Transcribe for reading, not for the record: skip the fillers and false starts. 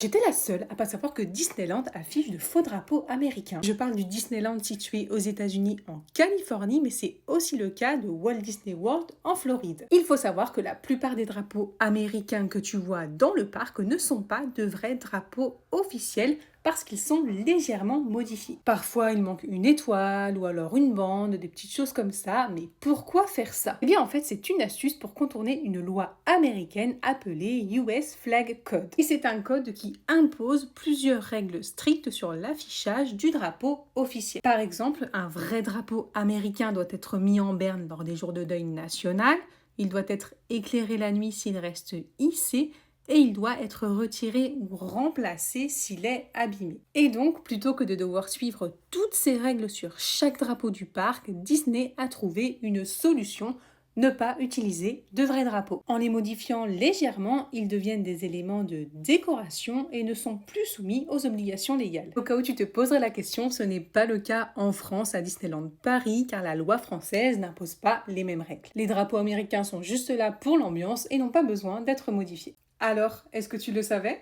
J'étais la seule à pas savoir que Disneyland affiche de faux drapeaux américains. Je parle du Disneyland situé aux États-Unis en Californie, mais c'est aussi le cas de Walt Disney World en Floride. Il faut savoir que la plupart des drapeaux américains que tu vois dans le parc ne sont pas de vrais drapeaux officiels parce qu'ils sont légèrement modifiés. Parfois, il manque une étoile ou alors une bande, des petites choses comme ça, mais pourquoi faire ça? Eh bien, en fait, c'est une astuce pour contourner une loi américaine appelée US Flag Code. Et c'est un code qui impose plusieurs règles strictes sur l'affichage du drapeau officiel. Par exemple, un vrai drapeau américain doit être mis en berne lors des jours de deuil national, il doit être éclairé la nuit s'il reste hissé, et il doit être retiré ou remplacé s'il est abîmé. Et donc, plutôt que de devoir suivre toutes ces règles sur chaque drapeau du parc, Disney a trouvé une solution: ne pas utiliser de vrais drapeaux. En les modifiant légèrement, ils deviennent des éléments de décoration et ne sont plus soumis aux obligations légales. Au cas où tu te poserais la question, ce n'est pas le cas en France à Disneyland Paris, car la loi française n'impose pas les mêmes règles. Les drapeaux américains sont juste là pour l'ambiance et n'ont pas besoin d'être modifiés. Alors, est-ce que tu le savais?